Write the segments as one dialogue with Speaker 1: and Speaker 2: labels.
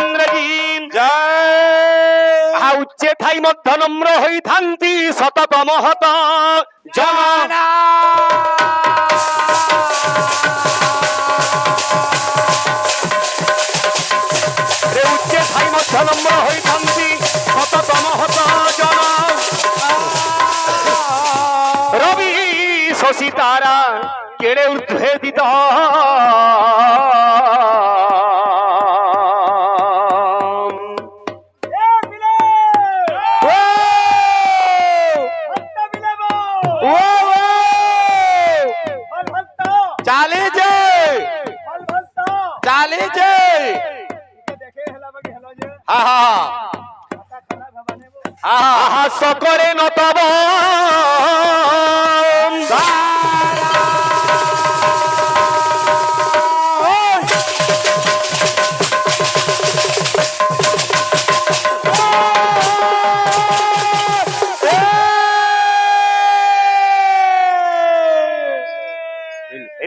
Speaker 1: রাজেন্দ্রজি জয় উচ্চে ঠাই মধ্য নম্র হইথান্তি সততম হত জনা উচ্চে ঠাই মধ্য নম্র হইথান্তি সততম হত জনা রবি শশী তারা কেড়ে ঊর্ধ্বে দিত সকলে নতব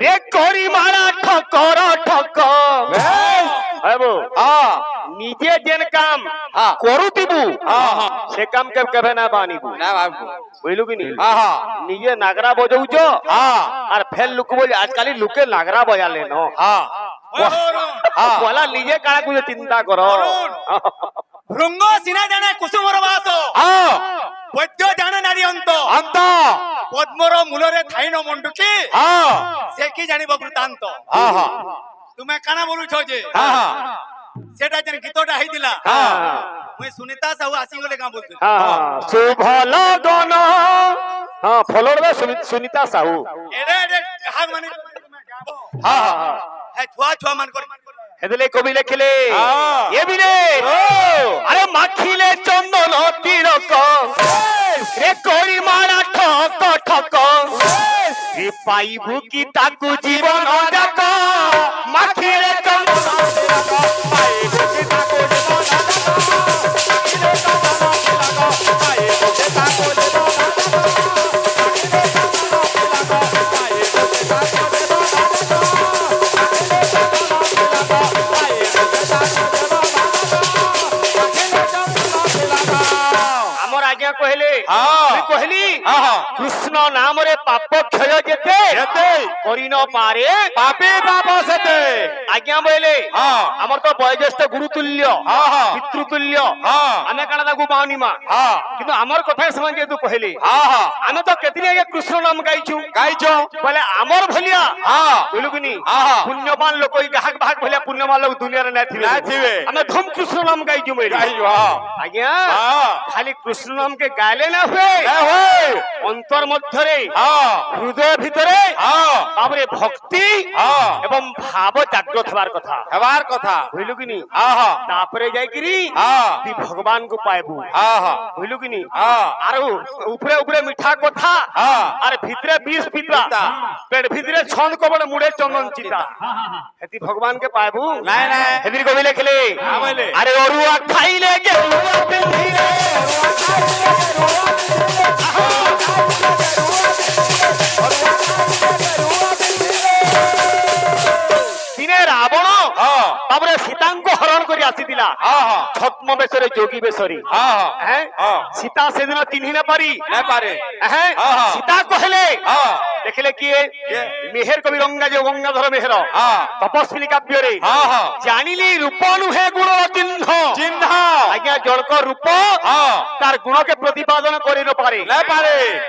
Speaker 1: রে করি মারা ঠকর ঠক নিজে যেন কাম করুতিবু সে কাম কেবে না বানিবু বুঝলু কি নিজে নাগরা বজাউছ আর ফের লোক বলি আজকাল লোকে নাগরা বজালে বলা নিজে কারা কুছে চিন্তা কর
Speaker 2: ভৃঙ্গ সিনা জানে কুসুমর বাস বৈদ্য জানে নারী অন্ত
Speaker 1: অন্ত
Speaker 2: পদ্মর মূলরে থাইন মন্ডুকি সে কি জানিব বৃত্তান্ত তুমি কানা বলুছ যে সেটা যেন গীতটা হইতিলা মুই সুনিতা সাহু আসি গলে গাঁ বলছি
Speaker 1: শুভ লগন ফলরবে সুনিতা সাহু
Speaker 2: এরে এরে কাহা মানে তুমি গাবো হে ছুয়া ছুয়া মান করে
Speaker 1: হেদলে কবি লেখিলে এ বিলে আরে মাখিলে চন্দন তিলক রে করি মারা ঠক ঠক রে পাইবু কি তাকু জীবন যাক মাখিলে চন্দন তিলক পাইবু কি তাকু জীবন যাক মাখিলে চন্দন তিলক পাইবু কি তাকু জীবন कहले कहली कृष्ण नाम रे पाप क्षय जेते करि न पारे पापे पाप सेते आज्ञा बोले हमर तो वयोज्येष्ठ गुरु तुल्य पितृ तुल्य आमे काना दागु पाउनी मा किंतु हमर कथा समझ जे तू कहली आमे तो केतनी आगे कृष्ण नाम गाइछो बोले हमर भलिया बोलुगनी पुण्यवान लोक ई गाहक भाग भलिया पुण्यवान लोक दुनिया रे ना थिबे आमे धम कृष्ण नाम गाइछो मेरी आज्ञा खाली कृष्ण नाम के गायले ना हुए अंतर मध्यरे हृदय भितरे बाबरे भक्ति एवं भाव जागृत हेबार कथा बुझलु कि नी तापरे जाय किरी ती भगवान को पाएबू बुझलु कि नी आरो ऊपरे ऊपरे मिठा कथा आर भितरे बीस पिता पेट भितरे छन कबड़ मुड़े चंदन चिता हेती भगवान के पाएबू नहीं नहीं हेदी को भी लिखले अरे ओरुआ खाइले के ओरुआ पिंधीले दिने रावण तापरे सीता को हरण करी आसीतिला छद्म बेसरे जोगी बेसरी सीता से दिन चिन्हि न पारे सीता कहले देखले किए मेहर कवि गंगाधर मेहर तपस्विनी काव्य रे जानिली रूप नुहे गुण चिन्ह आज्ञा जड़क रूप तार गुण के प्रतिपादन करि न पारे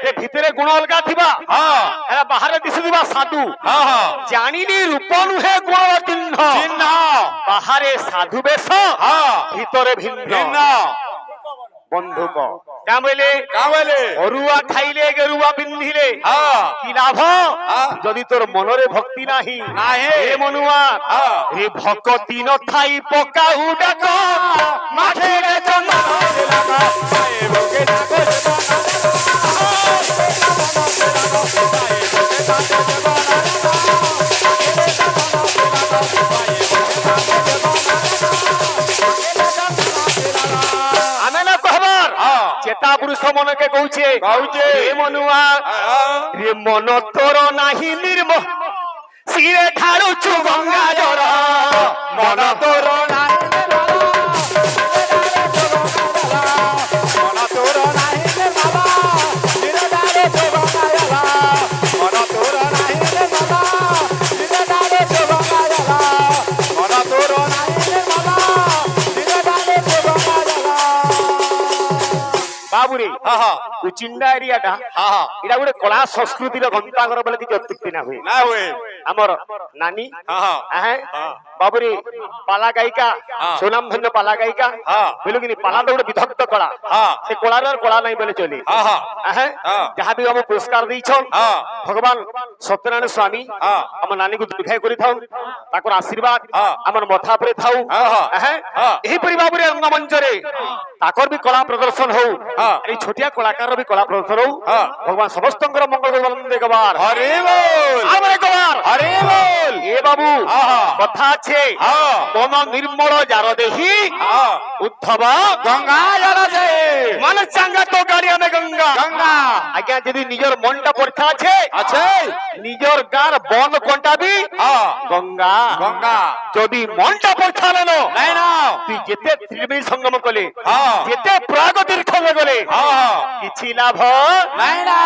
Speaker 1: जे भितरे गुण अलगा थिबा एरा बाहर दिसुदिबा साधु जानिली रूप नुहे गुण चिन्ह बाहरे साधु बेश भितरे भिन्न बंधुक क्या बोले अरुआ खाइले गेरुआ पिंधिले कि लाभ जदि तोर मनरे भक्ति नाही हे मनुआ रे भक्ति न थाई पका उडाक माथे रे चंदन लगा पाए भके डाको चेता पुरुष मन के कहूचे रे मनुआ रे मन तोर नाही निर्मल सिरे ठाड़ुछु गंगा जल मन तोर नाही বাবুরে কুচিন্ডা এরিয়াটা এটা গোটে কলা সংস্কৃতির গন্তাঘর বলে কিছু অত্যুক্তি না হুয়ে আমার নানি বাবুরে পালা গায়িকা সুনামধন্য পালা গায়িকা বুঝলু কি পালাটা গোটে বিধগ্ধ কলা সে কলার কলা নাই বলে চলে যাহা বি আমি পুরস্কার দিয়েছন ভগবান সত্যনারায়ণ স্বামী আমার নানি দীর্ঘায় করে থাও তাকর আশীর্বাদ আমার মথা উপরে থাও এইপরি বাবুরে রঙ্গমঞ্চরে তাকর বি কলা প্রদর্শন হও এই ছোটিয়া কলাকার বি কলা প্রদর্শন হও ভগবান সমস্তঙ্কর মঙ্গল বন্দে কবার
Speaker 2: হরে বল
Speaker 1: আমরে কবার
Speaker 2: হরে বল
Speaker 1: এ বাবু কথা আছে মন নির্মল যার দেহি উদ্ধব
Speaker 2: গঙ্গা জল আছে
Speaker 1: মানে চাঙ্গা তো গাড়ি আমি গঙ্গা
Speaker 2: গঙ্গা
Speaker 1: আজ্ঞা যদি নিজের মনটা পড়তে আছে
Speaker 2: আছে
Speaker 1: নিজের গার বন কোনটাবি গঙ্গা
Speaker 2: গঙ্গা
Speaker 1: যদি মনটা পড়তে না
Speaker 2: নাই না
Speaker 1: তুই যেতে ত্রিবেণী সঙ্গম কলে যেতে প্রয়াগ তীর্থে গলে কিছু লাভ
Speaker 2: নাই না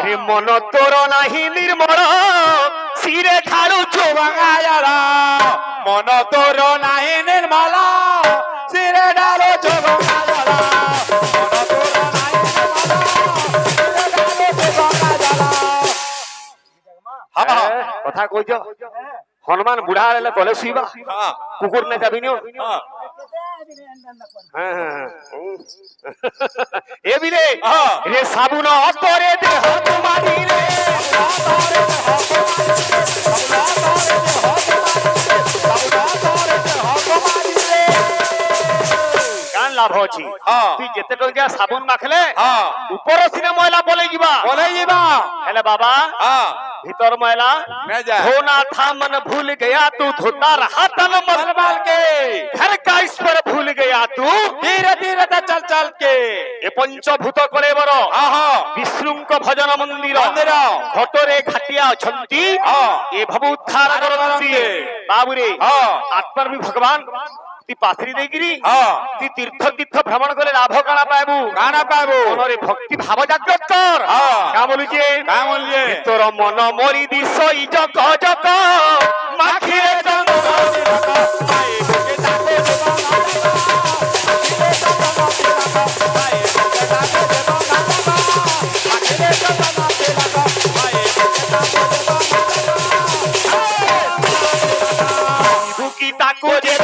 Speaker 1: রে মন তোর নাহি নির্মল শিরে ঢালুଛୁ
Speaker 2: গঙ্গা জল মন তোর নাই নির্মল শিরে ঢালুଛୁ গঙ্গা জল মন তোর নাই
Speaker 1: কথা কইছ হনুমান বুড়া হলে কলে শুইবা কুকুর না যাবিনি এ বিলে রে সাবুন অতরে দেহ তোমারি রে কান লাভ ଅଛି তুই যেতে টঙ্কিয়া সাবুন মাখলে উপর সিনে ময়লা বলে ଯିବା ହେଲେ ବାବା भीतर मैला धोना था मन भूल गया तू धोता रहा तन मलमल के घर का ईश्वर भूल गया तू
Speaker 2: धीरे धीरे चल चल के
Speaker 1: ए पंचभूत करे बर विष्णुଙ୍କ भजन मंदिर घटरे घाटिया अछंती ए भव उद्धार करंती बाबूरे आत्मा भी भगवान ती पाथरी देगिरी ती तीर्थ तीर्थ भ्रमण करे लाभ काना पाबू मनरे भक्ति भाव जागृत कर का बोलुचे तोर मन मोरी दिस इ जक जक माखिरे चंद बुकी ताको जे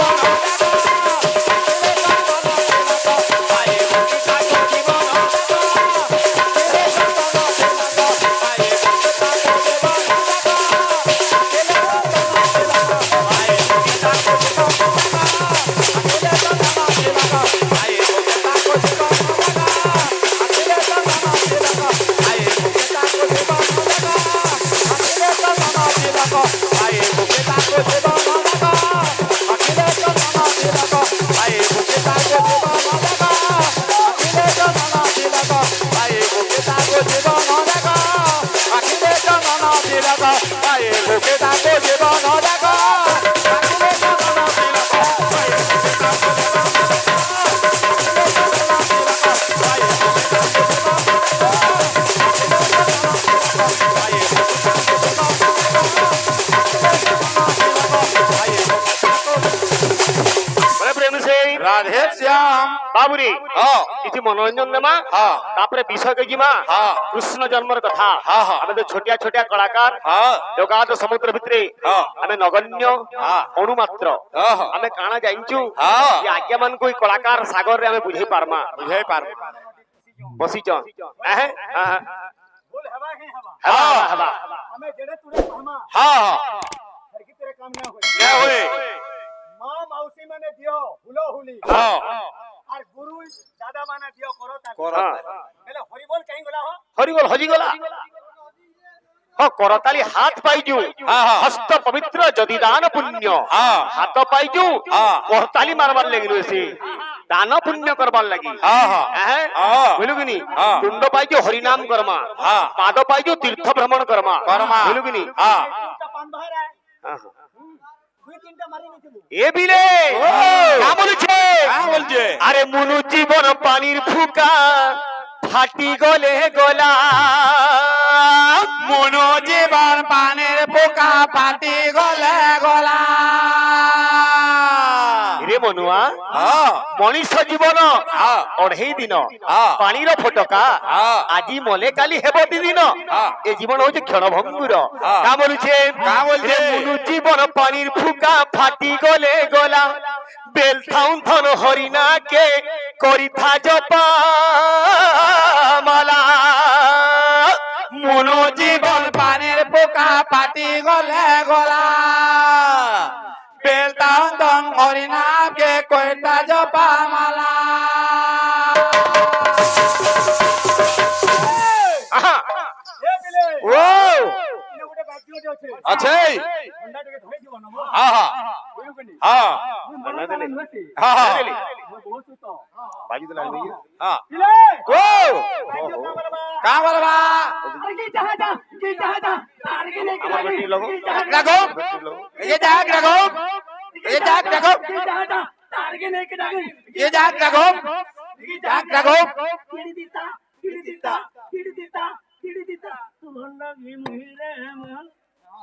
Speaker 2: राधे श्याम
Speaker 1: बाबूरी किसी मनोरंजन देमा तापरे विषय के जिमा कृष्ण जन्मर कथा हमें तो छोटिया छोटिया कलाकार जगत समुद्र भितरे हमें नगण्य अणु मात्र हमें काना जाइंचु ये आज्ञा मान कोई कलाकार सागर रे हमें बुझे पारमा बसीचन
Speaker 2: बोल हवा है
Speaker 1: हवा
Speaker 2: हमें जेड़े तुरे कहमा हर की तेरे काम ना होए मां मौसी माने दियो हुलो हुली और गुरु दादा माने दियो करो पहले हरि बोल कहीं गला हो
Speaker 1: हरि बोल हजी गला करताली हाथ पाइजु हस्त पवित्र जदि दान पुण्य हाथ पाइजु करताली मारबार लगी से दान पुण्य करबार लगी बुझलु कि तुंड पाइजु हरि नाम करमा पाद पाइजु तीर्थ भ्रमण करमा बुझलु कि ए बिले का बोलछे अरे मुनु जीवन पानीर फुका फाटी गले गला
Speaker 2: मनो जीवन पानीर फुका फाटी गले गला
Speaker 1: रे मो ମନୁଆ ମଣିଷ ଜୀବନ ଅଢେଇ ଦିନ ପାଣିର ଫୋଟକା ଆଜି ମଲେ କାଲି ହେବ ଦି ଦିନ ଏ ଜୀବନ ହଉଛି କ୍ଷଣଭଙ୍ଗୁର କା ବୋଲୁଛେ ମନୁ ଜୀବନ ପାଣିର ଫୁକା ফাটি গলে গলা বেল থাউন থন হরিণা কে করিথা জপা মালা মনো জীবন
Speaker 3: পানির পোকা পাটি গলে গলা বেলতাম তং হরিনামকে কইতা জপা মালা
Speaker 1: ও
Speaker 3: আছে का बोलबा लगो ये जाग लगो ये जाग लगो ये जाग लगो जाग लगो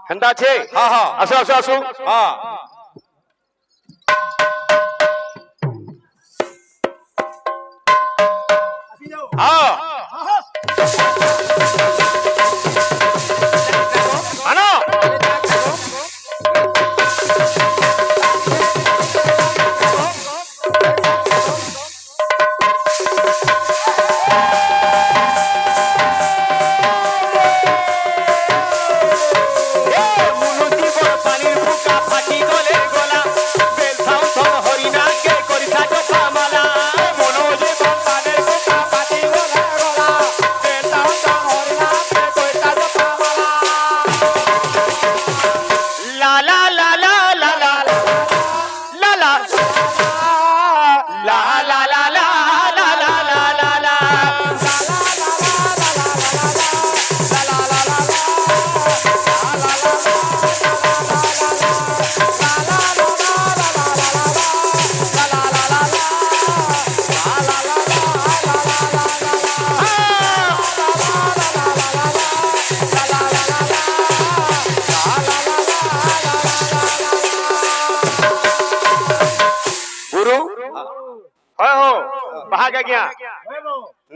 Speaker 1: হেন্দা আছে আসো আসো আসো আনো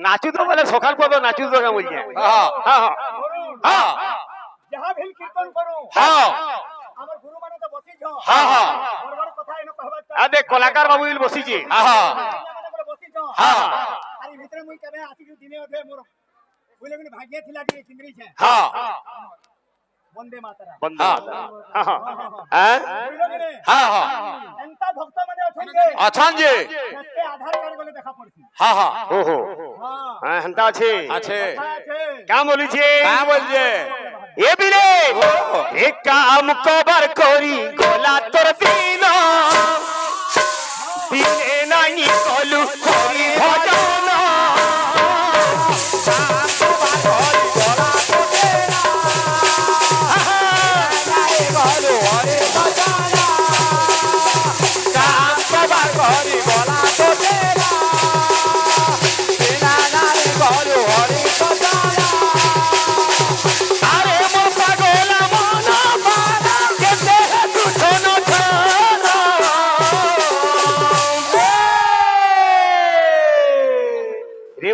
Speaker 1: নাচু তো বলে সকাল পর্ব নাচু তো বলছে
Speaker 2: যাহা ভিল কীর্তন করো আমার গুরু মানে তো বসিছ বড় বড় কথা এনো কহবা
Speaker 1: দেখ কলাকার বাবু বসিছে
Speaker 2: বসিছ আরে ভিতরে মুই কেবে আসি দিনে অধে মোর বুঝলে কিন্তু ভাগ্য থিলা যে চিন্দ্রি છે বন্দে মাতরম
Speaker 1: বন্দে
Speaker 2: এন্তা ভক্ত মানে অছন্তে
Speaker 3: অছাঞ্জে
Speaker 2: সস্তে আধার কার্ড গলে দেখা পড়ছি
Speaker 1: ওহো হেন্তা আছে
Speaker 3: আছে
Speaker 1: কা বলিছে
Speaker 3: का बोलजे
Speaker 1: এ বিরে এ কাম কবার করি গোলা তোর দিন দিনে নাই কলু হরি ভজন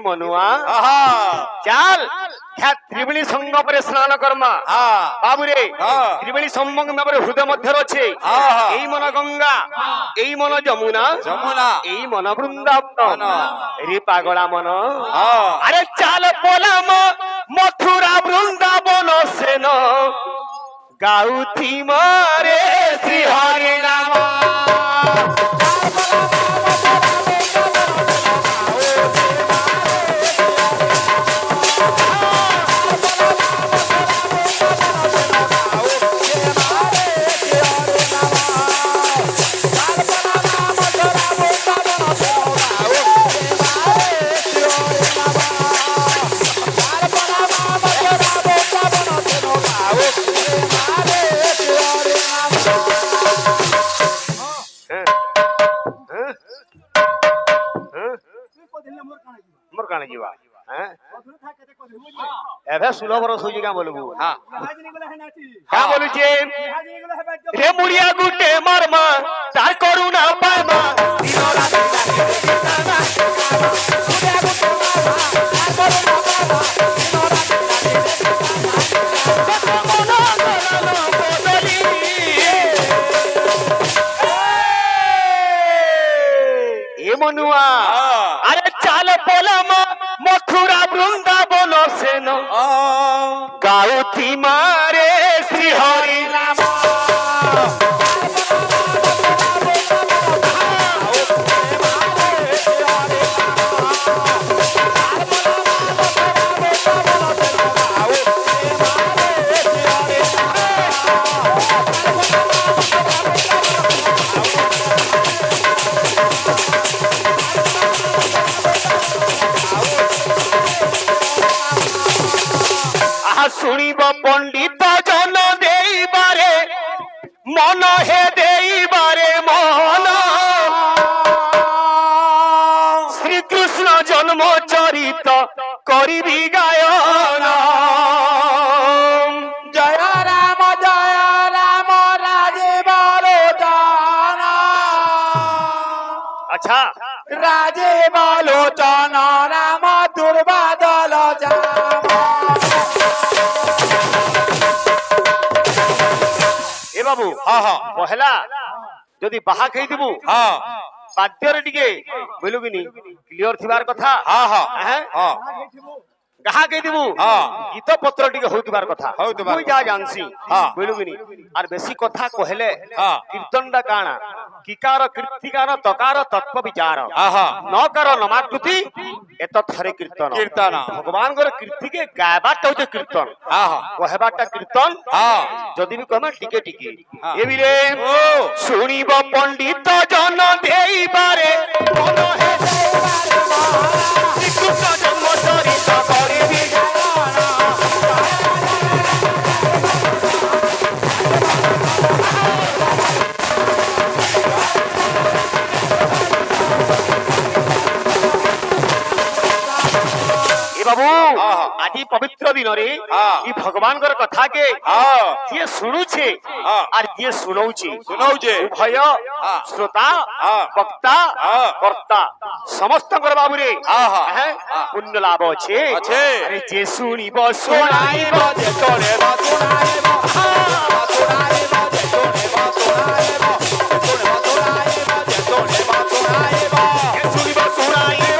Speaker 1: মনুয়া চাল ত্রিবেণী সঙ্গমে স্নান কর্মা বাবু রে ত্রিবেণী সঙ্গমে হৃদয় মধ্যে রয়েছে এই মন গঙ্গা এই মন যমুনা
Speaker 3: যমুনা
Speaker 1: এই মন বৃন্দাবন রে পাগলা মন আরে চাল পলাম মথুরা বৃন্দাবন সেন গাউথি মারে শ্রী হরি নাম মোর কানে ଯିବା এবে 16 বরষ হইছে কা বলবু
Speaker 3: হ্যাঁ
Speaker 1: কা বলুছে রে মুড়িয়া গুটে মারমা তার করুণা পায়মা দিন রাতে এ মনুয়া আরে চাল পলাম মথুরা বৃন্দাবন সেন গাউথি মারে শ্রী হরি নাম শুনিব পণ্ডিত জন দেইবারে মন হে দেইবারে মন শ্রীকৃষ্ণ জন্ম চরিত করিবি গায়ন
Speaker 3: জয় রাম রাজীব লোচন
Speaker 1: আচ্ছা
Speaker 3: রাজীব লোচন রাম দুর্বাদল জাম
Speaker 1: এ বাবু পহেলা যদি বাহা খেয়ে দিবু বাদ্যরে টিকে বুঝলু কিনি ক্লিয়র থিবার কথা গাহা কে দিবু গীত পত্র টিকে হউতিবার কথা মুই যা জানছি বুঝলু কিনি আর বেশি কথা কহেলে কীর্তনটা কানা কিকার কীর্তিকার তকার তত্ত্ব বিচার নকার নমাকৃতি এত থরে কীর্তন
Speaker 3: কীর্তন
Speaker 1: ভগবানଙ୍କର কীর্তিকে গায়বাটা হচ্ছে কীর্তন কহেবাটা কীর্তন যদি বি কমে টিকে টিকে এবিরে শুনিব পণ্ডিত জন দেইবারে মন হে শ্রীকৃষ্ণ জন্ম চরিত করিবি বাবু আজি পবিত্র দিনরে ই ভগবানଙ୍କର কথা কে যে শুনুছে আর যে শুনৌছে উভয় শ্রোতা বক্তা কর্তা সমস্তଙ୍କର বাবুরে পুণ্য লাভ আছে আরে যে শুনিব শুনাইব যে চলেব শুনাইব শুনিব শুনাইব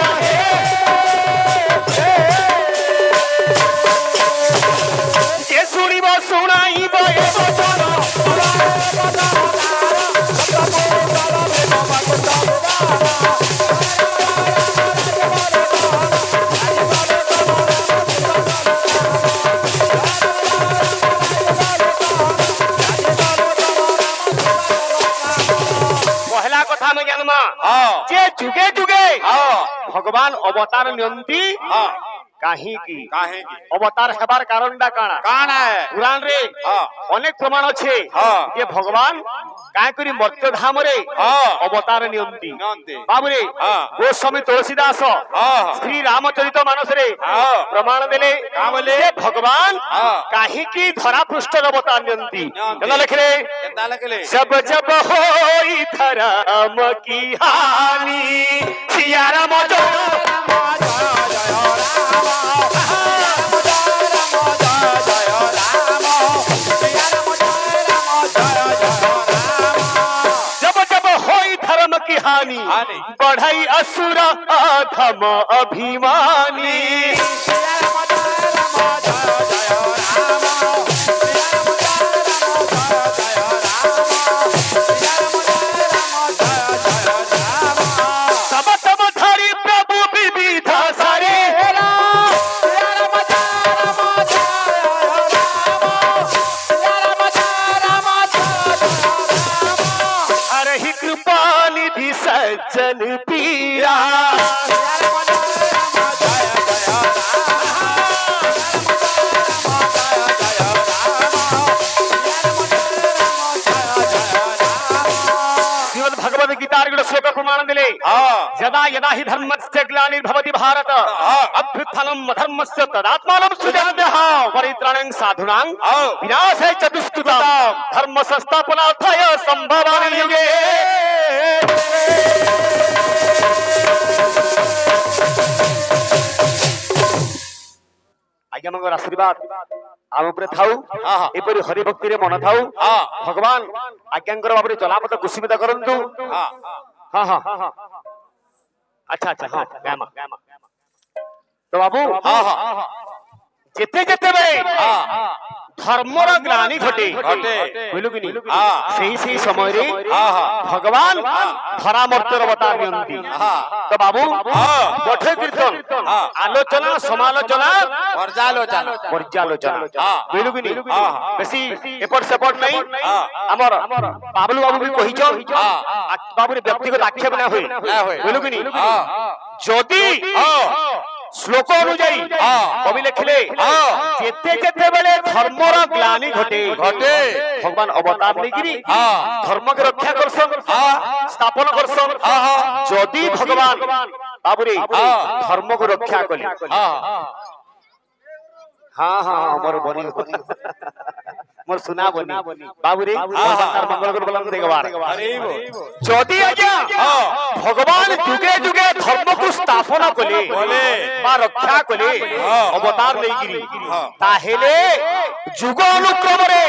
Speaker 1: যে শুনিব শুনাইব এ বচন পহলা কথা আমি জানমা যে যুগে যুগে ভগবান অবতার নিয়ন্তি কাহিকি অবতার হেবার কারণটা কানা পুরাণ রে অনেক প্রমাণ আছে যে ভগবান কায় করি মর্ত্যধামরে অবতার নিয়ন্তি বাবুরে গোস্বামী তুলসী দাস শ্রী রামচরিত মানসরে প্রমাণ দেলে ভগবান কাহিকি ধরা পৃষ্ঠর অবতার নিয়ন্তি লেখলে সব জব হই ধরম কি হানি সিয়া রাম की हानि बढ़ाई असुर अधम अभिमानी सब तम धरि प्रभु विविध सरे हरहि कृपा निधि सज्जन पीरा यदा यदा हि धर्मस्य ग्लानिर्भवति भारत अभ्युत्थानम् अधर्मस्य तदात्मानं सृजाम्यः परित्राणं साधूनां विनाशे च दुष्कृतां धर्म संस्थापनार्थाय संभवामि युगे। आज्ञा मंगल आशीर्वाद आम उपरे थाउ एपरि हरि भक्ति रे मन थाउ भगवान आज्ञांकर बाबरे चलापथ कुशीमित करंतु। हां हां अच्छा अच्छा हां गामा तो बाबू जेते जेते बे धर्मर ग्लानि घटे बुझलु कि नहीं सही समय रे भगवान धरामर्तर अवतार नियंती। तो बाबू बठे कीर्तन आलोचना समालोचना पर्यालोचना बुझलु कि नहीं बेसी एपट सेपट नहीं। हमर बाबलू बाबू भी कहिछो बाबू रे व्यक्तिगत आक्षेप ना होय बुझलु कि नहीं। जदि श्लोक अनुଯାयी कवि लिखले जेते जेते बेले धर्मर ग्लानि घटे भगवान अवतार लेकिरी धर्म के रक्षा करसन स्थापन करसन। जदि भगवान बाबूरे धर्म को रक्षा कले हाँ हाँ मोर बनी मोर सुना बनी बाबूरे मंगल कर बोलन देखबार जदि आज्ञा भगवान जुगे जुगे धर्म को स्थापन कले बा रक्षा कले अवतार लेकिरी ताहेले जुग अनुक्रम रे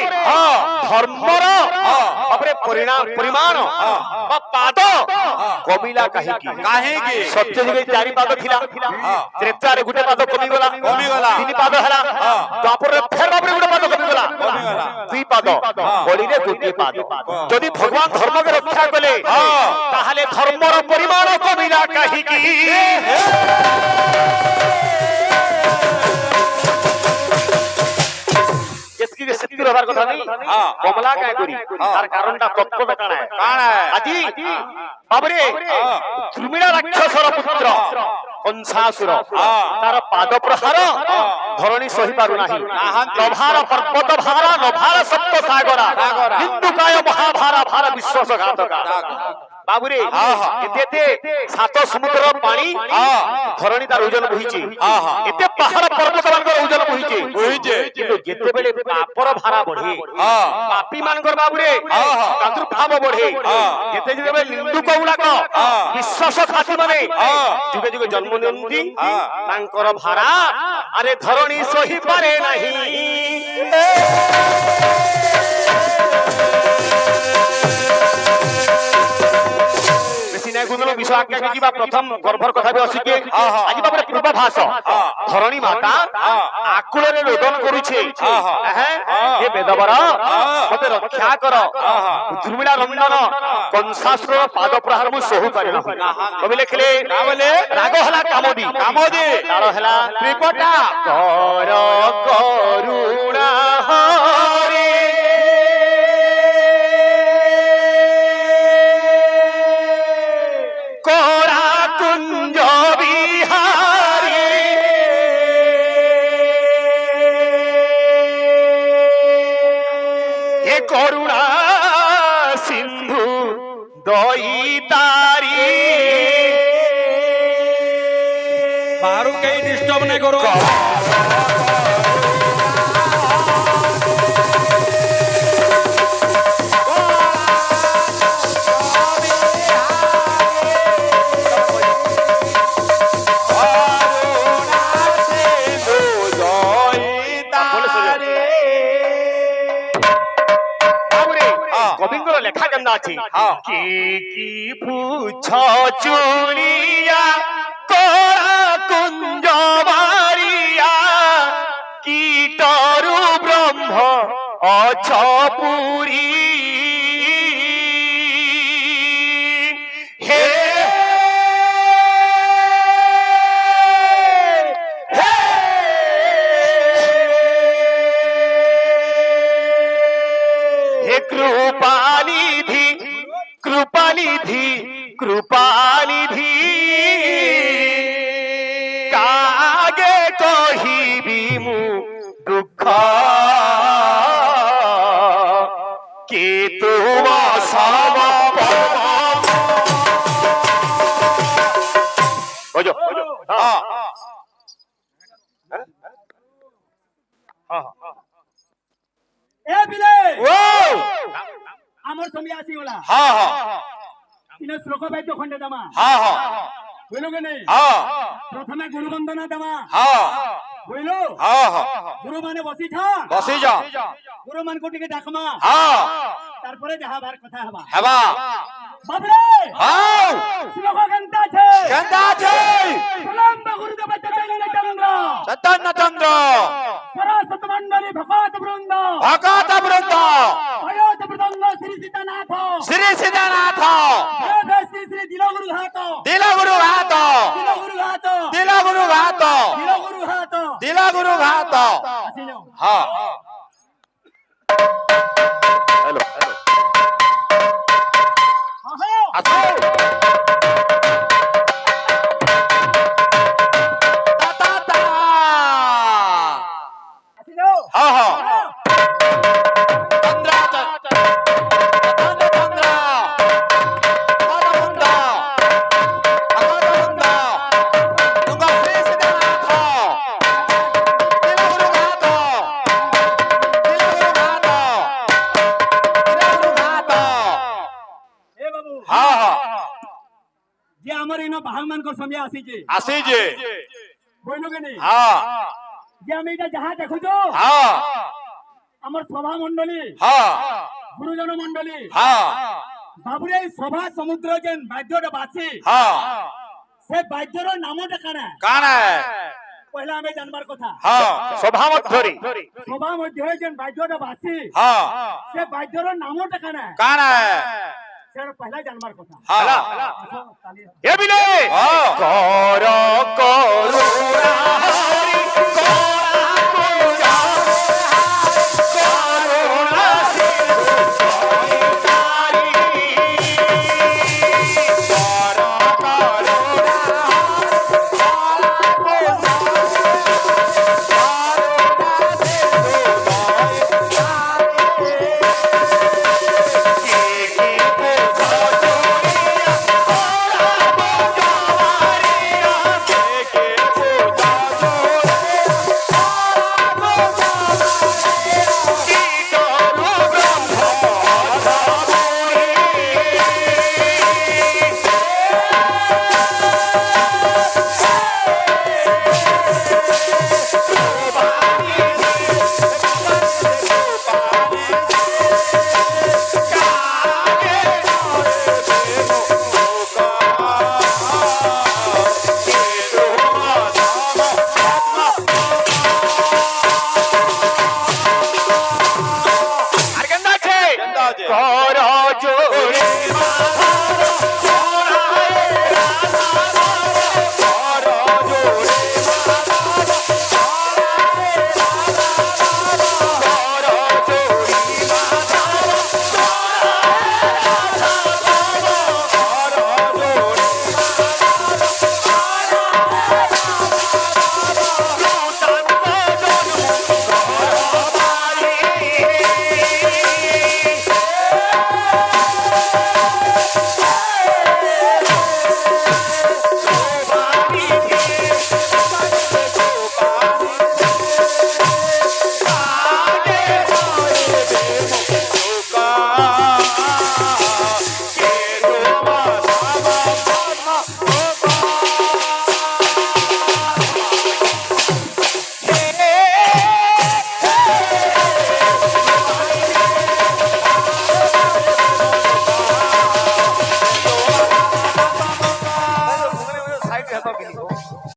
Speaker 1: धर्मर अपरे परिमाण बा पाद कमिला काहे सत्य जुगे चारि पाद थिला त्रेता रे गुटे पाद कमी गला तीन पाद हला तापर रे फेर बाबरे गुटे पाद कमी गला दुई पाद बड़ी रे गुटे पाद। जदि भगवान धर्म के रक्षा कले ताहाले धर्मर परिमाण कमिला काहे की सेतिक रहबार कथा नहीं कमला काय करी तार कारणटा तत्व काना है आजी बाबरे द्रुमिणा राक्षसर पुत्र कंसासुर तार पाद प्रहार धरणी सही पारु नाही नभार पर्वत भारा नभार सप्त सागरा हिंदुकाय महाभारा भार विश्वास घातका बाबूरे एते सात समुद्र पानी धरणी तार ओजन बहिची एते पहाड़ पर्वत मानकर ओजन बहिची किंतु जेते बेले पापर भारा बढ़े पापी मानकर बाबूरे प्रादुर्भाव बढ़े जेते जेते बेले निंदुक गुड़ाक विश्वास घाती माने जुगे जुगे जन्म नियंती तांकर भारा अरे धरणी सही पारे नहीं। गुणलो विषय आज्ञा की प्रथम गर्भर कथा भी असिके आज बाबरे पूर्वाभास धरणी माता आकुल रे रोदन करूछे हे बेदवर मते रक्षा कर दुर्मिला रंजन कंसासुर पाद प्रहार मु सहु पारे न कवि लिखले राग हला कामोदी ताल हला त्रिपटा कर करुणा हरे करुणा सिंधु दईतारी
Speaker 3: बाहर कहीं डिस्टर्ब नहीं करो।
Speaker 1: लेखा गंदा छी की पूछ चुनिया कोरा कुंज मारिया कीटरु ब्रह्म अछपुरी हे कृपानिधि कृपानिधि कृपानिधि कागे कहिबी मु दुख के तुम सब বুঝো হ্যাঁ
Speaker 2: এ বিলে
Speaker 1: ও
Speaker 2: আমার সময় আসিগলা
Speaker 1: হ্যাঁ হ্যাঁ
Speaker 2: ইনে শ্লোক বাদ্য খন্ডে দামা
Speaker 1: হ্যাঁ হ্যাঁ
Speaker 2: বুঝলো কি নেই
Speaker 1: হ্যাঁ
Speaker 2: প্রথমে গুরু বন্দনা দামা
Speaker 1: হ্যাঁ
Speaker 2: বুঝলো
Speaker 1: হ্যাঁ হ্যাঁ
Speaker 2: গুরু মানে বসি থা
Speaker 1: বসি যা
Speaker 2: গুরু মান কোটিকে ডাকমা
Speaker 1: হ্যাঁ
Speaker 2: তারপরে যাহা বার কথা হবা
Speaker 1: হেবা
Speaker 2: বাবরে
Speaker 1: হ্যাঁ
Speaker 2: শ্লোক কেনতা আছে
Speaker 1: কেন্দা আছে
Speaker 2: প্রলম্ব গুরুদেব চৈতন্য চন্দ্র
Speaker 1: চৈতন্য চন্দ্র
Speaker 2: সরস্বত মণ্ডলী ভকত বৃন্দ
Speaker 1: ভকত বৃন্দ
Speaker 2: ভয়ত মৃদঙ্গ শ্রী সীতানাথ
Speaker 1: শ্রী সীতানাথ
Speaker 2: দেব শ্রী শ্রী দিলগুরু ঘাত
Speaker 1: দিলগুরু ঘাত
Speaker 2: দিলগুরু ঘাত
Speaker 1: দিলগুরু ঘাত
Speaker 2: দিলগুরু ঘাত
Speaker 1: দিলগুরু ঘাত
Speaker 2: আসি যাও
Speaker 1: হ্যাঁ হ্যালো
Speaker 2: আহো
Speaker 1: আসো তা তা তা
Speaker 2: আসি যাও
Speaker 1: হ্যাঁ হ্যাঁ চন্দ্র চন্দ্র চন্দ্র ভগবন্ত ভগবন্ত তুঙ্গ শ্রী সীতানাথ দিলগুরু ঘাত দিলগুরু ঘাত দিলগুরু ঘাত
Speaker 2: এ বাবু
Speaker 1: হ্যাঁ হ্যাঁ
Speaker 2: যে আমার ইনো বাহামান কর সময় আসিছে
Speaker 1: আসি যে
Speaker 2: বইলো কি নেই
Speaker 1: হ্যাঁ
Speaker 2: যে আমি এটা যাহা দেখুছো
Speaker 1: হ্যাঁ
Speaker 2: আমার সভা মণ্ডলী
Speaker 1: হ্যাঁ
Speaker 2: গুরুজন মণ্ডলী
Speaker 1: হ্যাঁ
Speaker 2: বাবুরে এই সভা সমুদ্র যেন বাদ্যটা বাসি
Speaker 1: হ্যাঁ
Speaker 2: সে বাদ্যর নামটা কানা
Speaker 1: কানে
Speaker 2: পহলা আমি জানবার কথা
Speaker 1: হ্যাঁ সভা মধ্যরি
Speaker 2: সভা মধ্যে যেন বাদ্যটা বাসি
Speaker 1: হ্যাঁ
Speaker 2: সে বাদ্যর নামটা কানা
Speaker 1: কানে
Speaker 2: সে পহলা জানবার কথা
Speaker 1: হ্যাঁ
Speaker 2: আসো, তালি।
Speaker 1: এ বিলে কর